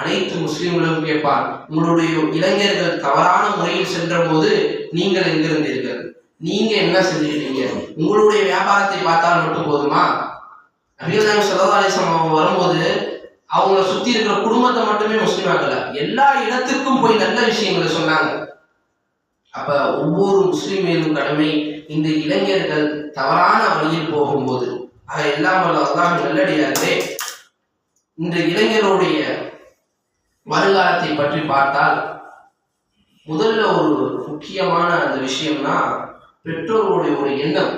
அனைத்து முஸ்லிம்களும் கேட்பான், உங்களுடைய இளைஞர்கள் தவறான முறையில் சென்ற போது நீங்கள் எங்கிருந்தீர்கள்? நீங்க என்ன செஞ்சிருக்கீங்க? உங்களுடைய வியாபாரத்தை பார்த்தால் மட்டும் போதுமா? நபிகள் நாயகம் ஸல்லல்லாஹு அலைஹி வஸல்லம் வரும்போது அவங்கள சுத்தி இருக்கிற குடும்பத்தை மட்டுமே முஸ்லீம் ஆகல, எல்லா இடத்துக்கும் போய் நல்ல விஷயங்களை சொன்னாங்க. அப்ப ஒவ்வொரு முஸ்லிமிலும் கடமை இந்த இளைஞர்கள் தவறான வழியில் போகும்போது, ஆக எல்லாம் அல்லாஹ் நல்லடியார்களே, இந்த இளைஞருடைய வருங்காலத்தை பற்றி பார்த்தால் முதல்ல ஒரு முக்கியமான அந்த விஷயம்னா பெற்றோர்களுடைய ஒரு எண்ணம்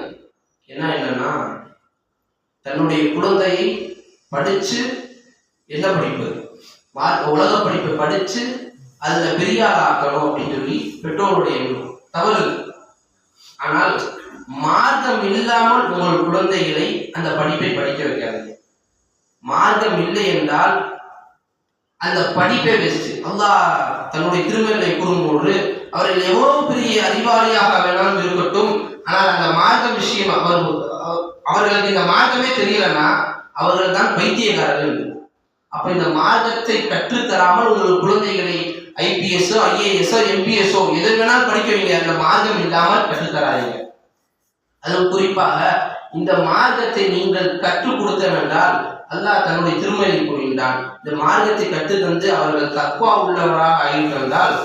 என்னன்னா, தன்னுடைய குழந்தையை படிச்சு என்ன படிப்பு, உலக படிப்பை படிச்சு அதுல பெரிய ஆக்கணும் அப்படின்னு சொல்லி பெற்றோருடைய எண்ணம் தவறு. ஆனால் மார்க்கம் இல்லாமல் உங்கள் குழந்தைகளை அந்த படிப்பை படிக்க வைக்காதீங்க. மார்க்கம் இல்லை என்றால் அந்த படிப்பே வேஸ்ட். அல்லாஹ் தன்னுடைய திருமறையை கூறும்போது அவர்கள் எவ்வளவு பெரிய அறிவாளியாக வேணாலும் இருக்கட்டும், ஆனால் அந்த மார்க்க விஷயம் அவர்களுக்கு இந்த மார்க்கமே தெரியலன்னா அவர்கள் தான் பைத்தியக்காரர்கள். அப்ப இந்த மார்க்கத்தை கற்றுத்தராமல் உங்கள் குழந்தைகளை ஐபிஎஸ்ஓ ஐஏஎஸ்ஓ எம்பிஎஸ்ஓ எது வேணாலும் படிக்க வைங்க, அந்த மார்க்கம் இல்லாமல் கற்றுத்தராதீங்க. அதுவும் குறிப்பாக இந்த மார்க்கத்தை நீங்கள் கற்றுக் கொடுத்தவென்றால் அல்லாஹ் தன்னுடைய திருமறை கூறுகின்றான், இந்த மார்க்கத்தை கற்று தந்து அவர்கள் தக்வா உள்ளவராக ஆகியிருந்தால்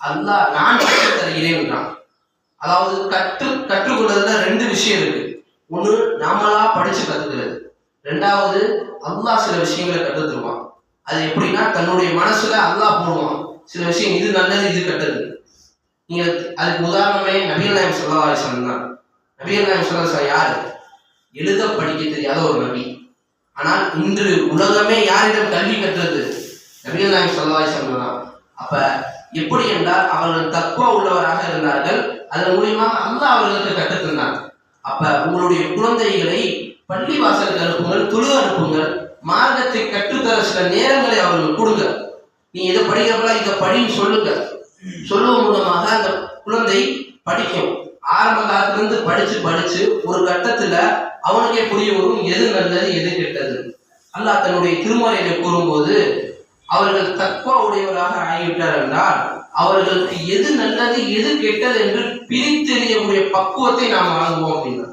அல்லாஹ் நான் கற்றுத் தருகிறேன் என்றான். அதாவது கற்றுக்கொள்றதுல ரெண்டு விஷயம் இருக்கு. ஒன்று நாமளா படிச்சு கத்துக்கிறது, ரெண்டாவது அல்லாஹ் சில விஷயங்களை கற்றுத் தருவான். அது எப்படின்னா தன்னுடைய மனசுல அல்லாஹ் போடுவான் சில விஷயம், இது நல்லது இது கெட்டது. நீங்க அதுக்கு உதாரணமே நபிகள் நாயகம் ஸல்லல்லாஹு அலைஹி வஸல்லம் தான். நபிகள் நாயகம் ஸல்லல்லாஹு அலைஹி வஸல்லம் யாரு? எழுத படிக்க தெரியாத ஒரு நபி. ஆனால் இன்று உலகமே யாரிடம் கல்வி கற்றது? நபிகள் நாயகம் ஸல்லல்லாஹு அலைஹி வஸல்லம் தான். அப்ப எப்படி என்றால் அவர்கள் தக்வா உள்ளவராக இருந்தார்கள். அதன் மூலியமாக அல்லாஹ் அவர்களுக்கு கற்றுத் தந்தார். அப்ப உங்களுடைய குழந்தைகளை பள்ளி வாசலுக்கு அனுப்புங்கள், தொழு அனுப்புங்கள், மார்க்கத்தை கற்றுத்தர சில நேரங்களை அவர்கள் கொடுங்க. நீ இதை படிக்கிறப்பெல்லாம் இதை படின்னு சொல்லுங்க. சொல்லுவதன் மூலமாக அந்த குழந்தை படிக்கும். ஆரம்ப காலத்திலிருந்து படிச்சு ஒரு கட்டத்துல அவனுக்கே புரிய வரும் எது நல்லது எது கெட்டது. அல்லாஹ் தன்னுடைய திருமறையில கூறும்போது அவர்கள் தக்வா உடையவராக ஆகிவிட்டார் என்றால் அவர்களுக்கு எது நல்லது எது கெட்டது என்று பிரித்தெறியக்கூடிய பக்குவத்தை நாம் வாங்குவோம் அப்படின்னா.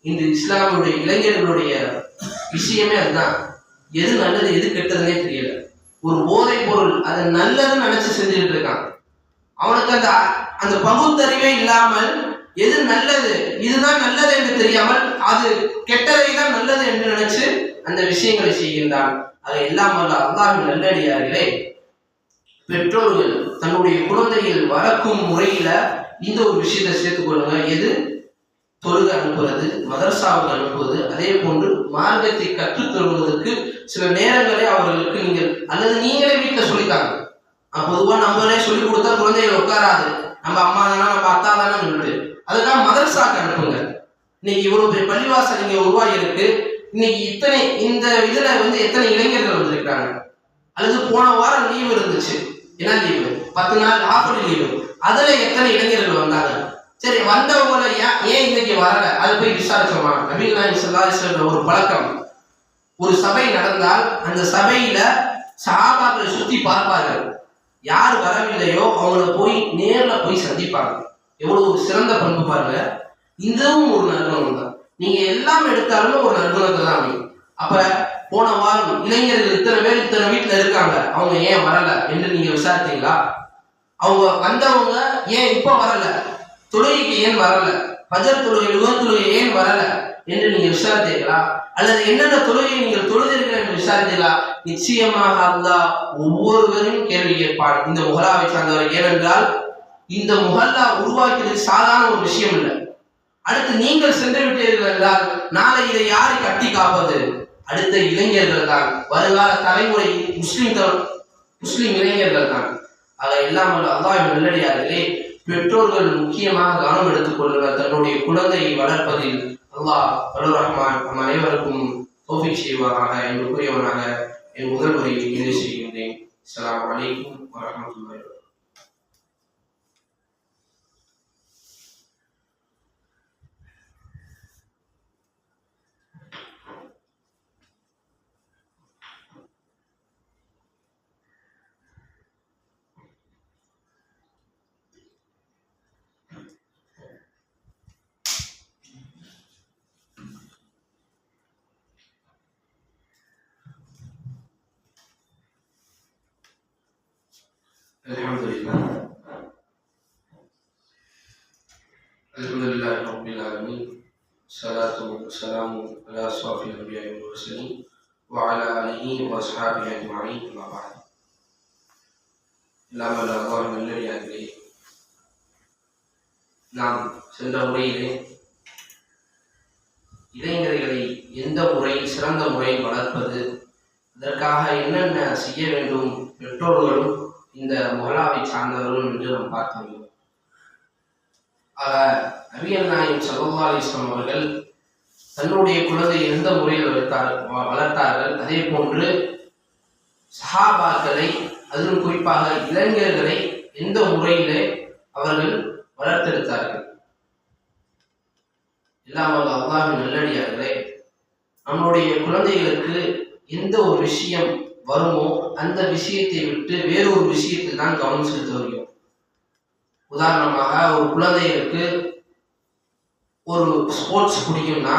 இந்த இஸ்லாமுடைய இளைஞர்களுடைய விஷயமே அதுதான். எது நல்லது எது கெட்டதுன்னே தெரியல. ஒரு போதை பொருள் அது நல்லதுன்னு நினைச்சு செஞ்சுட்டு இருக்கான். அவனுக்கு அந்த பகுத்தறிவே இல்லாமல் எது நல்லது இதுதான் நல்லது என்று தெரியாமல் அது கெட்டதை தான் நல்லது என்று நினைச்சு அந்த விஷயங்களை செய்கின்றான். அதை எல்லாம் வல்ல அல்லாஹ்வின் நல்லடியார்களே, பெற்றோர்கள் தன்னுடைய குழந்தைகள் வளர்க்கும் முறையில இந்த ஒரு விஷயத்தை சேர்த்துக் கொள்ளுங்க. எது தொழுக அனுப்புறது, மதரசாவுக்கு அனுப்புவது, அதே போன்று மார்க்கத்தை கற்றுத் தருவதற்கு சில நேரங்களே அவர்களுக்கு நீங்கள் அல்லது நீங்களே வீட்டில் சொல்லித்தாங்க. பொதுவாக நம்மளே சொல்லிக் கொடுத்தா குழந்தைகள் உட்காராது. நம்ம அம்மா தானே நம்ம அத்தா தானே சொல்லிட்டு அதுக்காக மதரசாக்கு அனுப்புங்க. இன்னைக்கு இவ்வளவு பெரிய பள்ளிவாசல் இங்க உருவாகி இருக்கு. இன்னைக்கு இந்த இதுல எத்தனை இளைஞர்கள் வந்திருக்கிறாங்க. அல்லது போன வாரம் லீவு இருந்துச்சு, என்ன லீவு, 10 நாள் ஆஃபலி லீவு, அதுல எத்தனை இளைஞர்கள் வந்தாங்க. சரி, வந்தவங்களை ஏன் இன்னைக்கு வரல அதை போய் விசாரிச்சோமா? நபிகள் நாயகம் ஸல்லல்லாஹு அலைஹி வஸல்லம் ஒரு பழக்கம், ஒரு சபை நடந்தால் அந்த சபையில சஹாபாக்களை சுத்தி பார்ப்பார்கள். யார் வரவில்லையோ அவங்கள போய் நேர்ல போய் சந்திப்பாங்க. எவ்வளவு ஒரு சிறந்த பண்பு பாருங்க. இதுவும் ஒரு நற்குணம் தான். நீங்க எல்லாம் எடுத்தாலும் ஒரு நற்குணத்தை தான் அமையும். அப்ப போன வாரம் இளைஞர்கள் இத்தனை பேர் இத்தனை வீட்டுல இருக்காங்க, அவங்க ஏன் வரல என்று நீங்க விசாரித்தீங்களா? அவங்க வந்தவங்க ஏன் இப்ப வரல, தொழுகைக்கு ஏன் வரல, ஃபஜர் தொழுகை லுஹர் தொழுகை ஏன் வரல என்று நீங்க விசாரித்தீர்களா? அல்லது என்னென்ன தொழுகையை நீங்கள் தொழுதீர்கள் என்று விசாரித்தீர்களா? நிச்சயமாக அல்லாஹ் ஒவ்வொருவரையும் கேள்வி கேட்பான், இந்த முஹல்லாவை சார்ந்தவர். ஏனென்றால் இந்த முஹல்லா உருவாக்கியது சாதாரண ஒரு விஷயம் இல்லை. அடுத்து நீங்கள் சென்று விட்டீர்கள் என்றால் நாளை இதை யாரை கட்டி காப்பது? அடுத்த இளைஞர்கள் தான், வருங்கால தலைமுறை முஸ்லிம் இளைஞர்கள் தான். ஆக எல்லாம் அல்லாஹ்வின் நல்லடியார்களே, பெற்றோர்கள் முக்கியமாக கவனம் எடுத்துக் கொள்ளுங்கள் தன்னுடைய குழந்தையை வளர்ப்பதில். அல்லாஹ் வல்லர் ரஹ்மான் நம் அனைவருக்கும் தௌஃபீக் செய்வாராக என்று கூறியவனாக என் முதல் உரையை நிறைவு செய்கின்றேன். அஸ்ஸலாமு அலைக்கும் வரஹ்மத்துல்லாஹி வபரகாத்துஹு. Alhamdulillah rabbil alamin. Salatu wassalamu ala ashrafil anbiya'i wal mursalin wa ala alihi wa ashabihi ajma'in. Amma ba'd. எல்லாம் வல்ல அல்லாஹ் நல்லடியார்களே, நாம் சென்ற முறையிலே இளைஞர்களை எந்த முறையில் சிறந்த முறையில் வளர்ப்பது, அதற்காக என்னென்ன செய்ய வேண்டும் பெற்றோர்களும் இந்த முஹல்லாவை சார்ந்தவர்களும் என்று நாம் பார்த்தோம். ஆக நபிகள் நாயகம் ஸல்லல்லாஹு அலைஹி வஸல்லம் அவர்கள் தன்னுடைய குழந்தையை எந்த முறையில் வளர்த்தார்கள், அதே போன்று சஹாபாக்களை, அதிலும் குறிப்பாக இளைஞர்களை எந்த முறையிலே அவர்கள் வளர்த்தெடுத்தார்கள். எல்லாம் அல்லாஹ்வின் நல்லடியார்களே, நம்முடைய குழந்தைகளுக்கு எந்த ஒரு விஷயம் வருமோ அந்த விஷயத்தை விட்டு வேறொரு விஷயத்தில் தான் கவனம் செலுத்த வருகிறோம். உதாரணமாக ஒரு குழந்தைகளுக்கு ஒரு ஸ்போர்ட்ஸ் பிடிக்கும்னா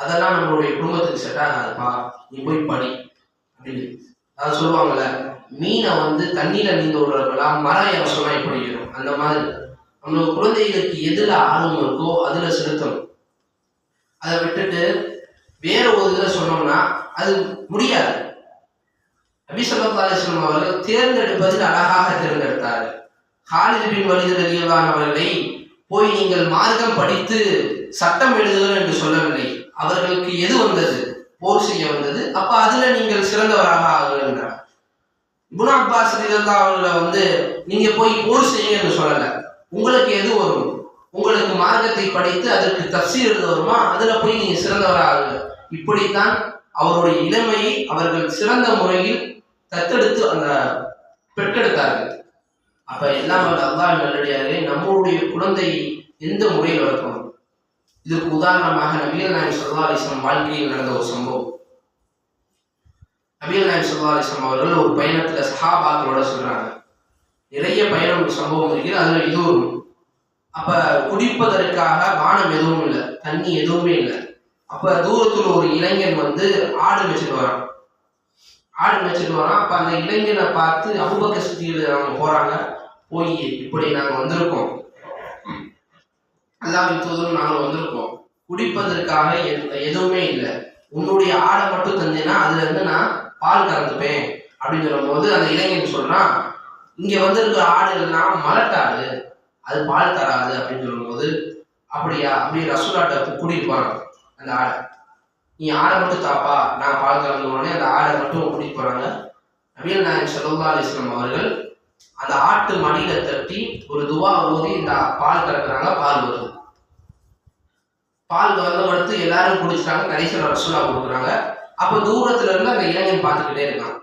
அதெல்லாம் நம்மளுடைய குடும்பத்துக்கு செட் ஆகாதுப்பா, நீ போய் படி அப்படின்னு. அதாவது சொல்லுவாங்கல்ல, மீனை தண்ணியில நீந்த விடுறதுலாம் மரம் ஏற சொன்னா எப்படி இருக்கும், அந்த மாதிரி நம்ம குழந்தைகளுக்கு எதுல ஆர்வம் இருக்கோ அதுல செலுத்தணும். அதை விட்டுட்டு வேற ஒரு இதுல சொன்னோம்னா அது முடியாது. நபி ஸல்லல்லாஹு அலைஹி வஸல்லம் அவர்கள் தேர்ந்தெடுப்பதில் அழகாக தேர்ந்தெடுத்தார்கள். காலித் பின் வலீத் ரலியல்லாஹு அவர்களை போய் நீங்கள் மார்க்கம் படித்து சட்டம் எழுதுகள் என்று சொல்லவில்லை. அவர்களுக்கு எது வந்தது? போர் செய்ய வந்தது. அப்ப அதுல நீங்கள் சிறந்தவராக ஆகுங்கள் என்றார். இப்னு அப்பாஸ் ரலியல்லாஹு அவர்களை நீங்க போய் போர் செய்யுங்க என்று சொல்லல. உங்களுக்கு எது வரும்? உங்களுக்கு மார்க்கத்தை படித்து அதற்கு தஃசீர் எழுத வருமா? அதுல போய் நீங்க சிறந்தவராக ஆகுங்க. இப்படித்தான் அவருடைய இளமையை அவர்கள் சிறந்த முறையில் தத்தெடுத்து அந்த பெற்றெடுத்தார்கள். அப்ப எல்லாம் அல்லாஹ் நல்லடியார்களே, நம்மளுடைய குழந்தையை எந்த முறையில் வளர்க்கணும்? இதுக்கு உதாரணமாக நபிகள் நாயகம் ஸல்லல்லாஹு அலைஹி வஸல்லம் வாழ்க்கையில் நடந்த ஒரு சம்பவம். நபிகள் நாயகம் ஸல்லல்லாஹு அலைஹி வஸல்லம் அவர்கள் ஒரு பயணத்துல சஹாபாக்களோட சொல்றாங்க. நிறைய பயணம் சம்பவம் இருக்குது, அதுல இது ஒரு. அப்ப குடிப்பதற்காக பானம் எதுவும் இல்லை, தண்ணி எதுவுமே இல்லை. அப்ப தூரத்துல ஒரு இளைஞன் ஆடு மேய்ச்சிட்டு வரான். அப்ப அந்த இளைஞனை பார்த்து அபூபக்கர் சித்திக் அவங்க போறாங்க. போய் இப்படி நாங்க வந்திருக்கோம், அல்லாஹ்வின் தூதரும் நாங்கள் வந்திருக்கோம், குடிப்பதற்காக எதுவுமே இல்லை, உன்னுடைய ஆடை மட்டும் தந்தீங்கன்னா அதுல இருந்து நான் பால் கறந்துப்பேன் அப்படின்னு சொல்லும் போது அந்த இளைஞன் சொல்றான், இங்க வந்திருக்கிற ஆடு எல்லாம் மலட்டாடு, அது பால் தராது அப்படின்னு சொல்லும் போது, அப்படியா அப்படி ரசூலாட்ட கூட்டிட்டு போறான் அந்த ஆடை. நீ ஆடை மட்டும் தாப்பா, நான் பால் கறந்து உடனே அந்த ஆடை மட்டும் கூட்டிட்டு போறாங்க. நபிகள் நாயகம் ஸல்லல்லாஹு அலைஹி வஸல்லம் அவர்கள் அந்த ஆட்டு மடியில தட்டி ஒரு துவா ஓதி இந்த பால் கறக்குறாங்க. பால் வருது. பால் வந்தவடுத்து எல்லாரும் குடிச்சிட்டாங்க. கடைசியில் ரசூலா கொடுக்குறாங்க. அப்ப தூரத்துல இருந்து அந்த இளைஞன் பார்த்துக்கிட்டே இருக்கான்.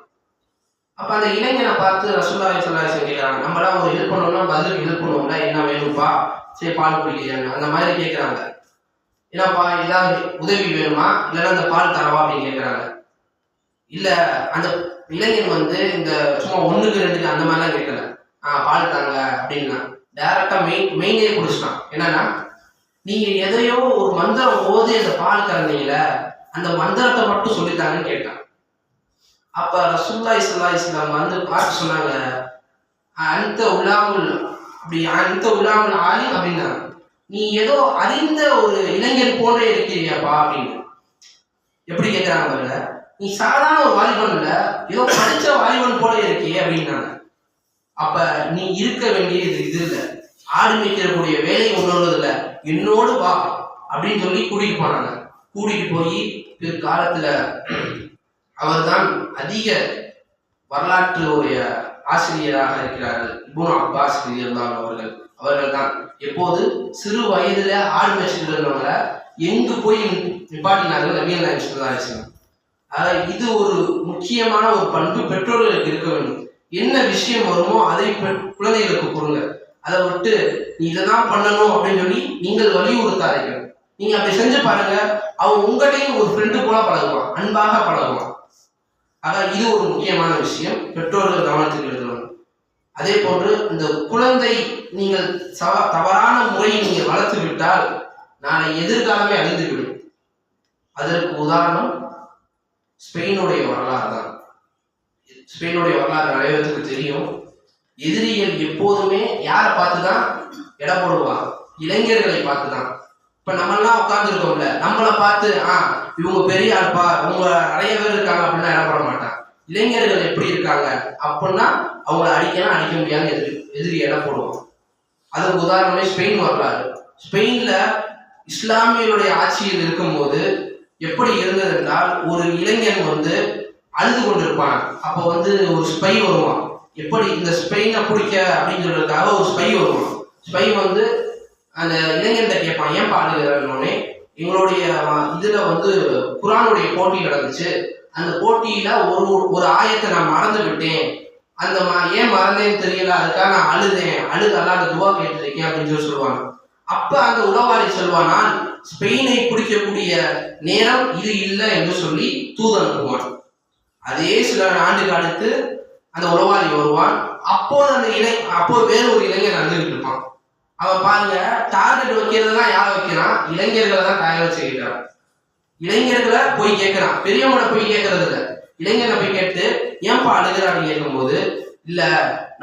அப்ப அந்த இளைஞனை பார்த்து ரசூலுல்லாஹி ஸல்லல்லாஹு அலைஹி வஸல்லம் கேட்கிறாங்க, நம்மளாம் ஒரு ஹெல்ப் பண்ணோம்னா பதிலுக்கு ஹெல்ப் பண்ணுவோம்ல, என்ன வேணும்ப்பா, சரி பால் குடிக்கிறாங்க அந்த மாதிரி கேட்கிறாங்க. ஏன்னாப்பா ஏதாவது உதவி வேணுமா, இல்லைன்னா அந்த பால் தரவா அப்படின்னு கேட்கிறாங்க. இல்ல அந்த இளைஞன் இந்த சும்மா 1க்கு 2க்கு அந்த மாதிரிலாம் கேட்கல. பால் தாங்க அப்படின்னா டைரக்டா மெயினே குடிச்சிட்டான். என்னன்னா, நீங்க எதையோ ஒரு மந்திரம் ஓதி அந்த பால் கறந்தீங்கள, அந்த மந்திரத்தை மட்டும் சொல்லித்தாங்கன்னு கேட்டான். அப்ப ரசூலுல்லாஹி ஸல்லல்லாஹு அலைஹி வஸல்லம் பார்த்து சொன்னாங்க, அந்த உலாமுல் ஆலிம் அப்படின்னா, நீ ஏதோ அறிந்த ஒரு இளைஞன் போன்றே இருக்கிறியாப்பா அப்படின்னு. எப்படி கேட்கிறாங்க பாருங்க, நீ சாதாரண ஒரு வாலிபன் இல்ல, ஏதோ படிச்ச வாலிபன் போல இருக்கியே அப்படின்னாங்க. அப்ப நீ இருக்க வேண்டியது இது இல்லை, ஆடு மேய்க்கக்கூடிய வேலை ஒண்ணு இல்லை, என்னோடு வா அப்படின்னு சொல்லி கூட்டிட்டு போனாங்க. கூட்டிட்டு போய் பிற்காலத்துல அவர் தான் அதிக வரலாற்றுடைய ஆசிரியராக இருக்கிறார்கள். இப்னு அப்பாஸ் ரலியல்லாஹு அவர்கள் தான் எப்போது சிறு வயதுல ஆடு மேய்ச்சிட்டு இருந்தவங்களை எங்கு போய் நிப்பாட்டினார்கள்? நபிகள் நாயகம் ஸல்லல்லாஹு அலைஹி வஸல்லம். இது ஒரு முக்கியமான ஒரு பண்பு பெற்றோர்களுக்கு இருக்க வேண்டும். என்ன விஷயம் வருமோ அதை குழந்தைகளுக்கு கொடுங்க. அதை விட்டு நீ இதைதான் பண்ணணும் அப்படின்னு சொல்லி நீங்கள் வலியுறுத்தாதீங்க. நீங்க அப்படி செஞ்சு பாருங்க, அவன் உங்கள்கிட்டையும் ஒரு ஃப்ரெண்டு போல பழகுவான், அன்பாக பழகுவான். இது ஒரு முக்கியமான விஷயம், பெற்றோர்கள் கவனத்தில் எழுதணும். அதே போன்று இந்த குழந்தை நீங்கள் தவறான முறையை நீங்கள் வளர்த்து விட்டால் நாளை எதிர்காலமே அழிந்துவிடும். அதற்கு உதாரணம் ஸ்பெயினுடைய வரலாறு தான். ஸ்பெயினுடைய வரலாறு நிறைய பேருக்கு தெரியும். எதிரிகள் எப்போதுமே யாரை பார்த்துதான் எடை போடுவாங்க? இளைஞர்களை பார்த்துதான். இப்ப நம்மெல்லாம் உட்கார்ந்துருக்கோம்ல, நம்மளை பார்த்து இவங்க பெரிய ஆள்பா, இவங்க நிறைய பேர் இருக்காங்க அப்படின்னா எடை போட மாட்டான். இளைஞர்கள் எப்படி இருக்காங்க அப்படின்னா அவங்கள அடிக்கலாம், அடிக்க முடியாத எதிரி எடை போடுவான். அதுக்கு உதாரணமே ஸ்பெயின் வரலாறு. ஸ்பெயின்ல இஸ்லாமியருடைய ஆட்சியில் இருக்கும்போது எப்படி இருந்தது என்றால், ஒரு இளைஞன் அழுது கொண்டிருப்பான். அப்ப ஒரு ஸ்பை வருவான். எப்படி இந்த ஸ்பெயினை பிடிக்க அப்படின்னு சொல்றதுக்காக ஒரு ஸ்பை வருவான். ஸ்பை அந்த இளைஞன்கிட்ட கேட்பான், ஏன் பாடுகிறோன்னே, எங்களுடைய இதுல குர்ஆனுடைய போட்டி நடந்துச்சு, அந்த போட்டியில ஒரு ஆயத்தை நான் மறந்து விட்டேன், அந்த ஏன் மறந்தேன்னு தெரியல, அதுக்காக நான் அழுது அல்லாஹ்ட்ட துவா கேட்டிருக்கேன் அப்படின்னு சொல்லுவாங்க. அப்ப அந்த உளவாளி சொல்வானால், ஸ்பெயினை பிடிக்கக்கூடிய நேரம் இது இல்லை என்று சொல்லி தூது அனுப்புவான். அதே சில ஆண்டுக்கு அடுத்து அந்த உளவாளி வருவான். அப்போ வேற ஒரு இளைஞன் நடந்துகிட்டு இருப்பான். அவன் பாருங்க, டார்கெட் வைக்கிறதுலாம் யாரை வைக்கிறான்? இளைஞர்களை தான் டார்கெட் செய்கிறான். இளைஞர்களை போய் கேட்கிறான், பெரியவங்களை போய் கேட்கறது இல்லை. இளைஞனை போய் கேட்டு ஏன்பா அழுகிறான்னு கேட்கும்போது, இல்ல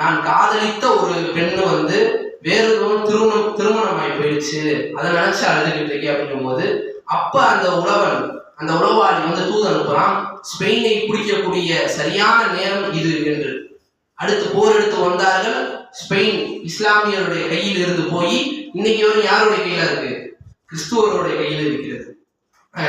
நான் காதலித்த ஒரு பெண்ணு வேறு திருமணம் ஆகி போயிடுச்சு, அதை நினைச்சு அழுதுகிட்டு இருக்கேன் அப்படிங்கும் போது, அப்ப அந்த உளவாளி தூது அனுப்புறான், ஸ்பெயினை பிடிக்கக்கூடிய சரியான நேரம் இது என்று. அடுத்து போர் எடுத்து வந்தார்கள். ஸ்பெயின் இஸ்லாமியருடைய கையில் இருந்து போய் இன்னைக்கு யாருடைய கையில இருக்கு? கிறிஸ்துவருடைய கையில் இருக்கிறது.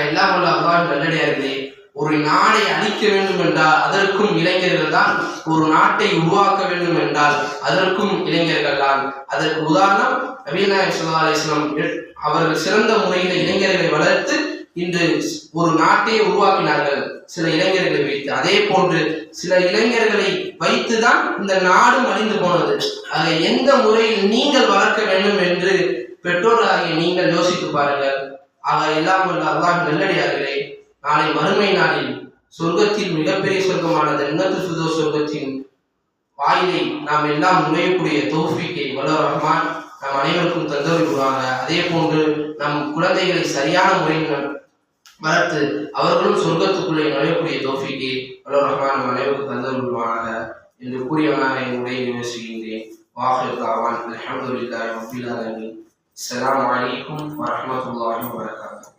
எல்லாம் உள்ள அல்லாஹ்வின் நல்லடியார்களே, ஒரு நாடை அழிக்க வேண்டும் என்றால் அதற்கும் இளைஞர்கள் தான், ஒரு நாட்டை உருவாக்க வேண்டும் என்றால் அதற்கும் இளைஞர்கள் தான். அதற்கு உதாரணம் நபிகள் நாயகம் ஸல்லல்லாஹு அலைஹி வஸல்லம் அவர்கள் சிறந்த முறையில் இளைஞர்களை வளர்த்து இன்று ஒரு நாட்டையே உருவாக்கினார்கள் சில இளைஞர்களை வைத்து. அதே போன்று சில இளைஞர்களை வைத்துதான் இந்த நாடும் அழிந்து போனது. அதை எந்த முறையில் நீங்கள் வளர்க்க வேண்டும் என்று பெற்றோராகிய நீங்கள் யோசித்து பாருங்கள். ஆக எல்லாம் உள்ள அல்லாஹ் நல்லடியார்களே, நாளை மறுமை நாளில் சொர்க்கத்தில் மிகப்பெரிய சொர்க்கமான ஜன்னத்துல் ஃபிர்தௌஸ் சொர்க்கத்தின் வாயிலை நாம் எல்லாம் நுழையக்கூடிய தௌஃபீக்கை வல்லவர் ரஹ்மான் நம் அனைவருக்கும் தந்தருள்வாங்க. அதே போன்று நம் குழந்தைகளை சரியான முறையில் வளர்த்து அவர்களும் சொர்க்கத்துக்குள்ளே நுழையக்கூடிய தௌஃபீக்கை வல்லவர் ரஹ்மான் நம் அனைவருக்கும் தந்தருள்வாங்க என்று கூறியவனாக என்னுடைய நிகழ்ச்சிகின்றேன். வாஹிர் தாவான் அல்ஹம்துலில்லாஹி ரப்பில் ஆலமீன். அஸ்ஸலாமு அலைக்கும் வரஹ்மத்துல்லாஹி வபரகாத்துஹு.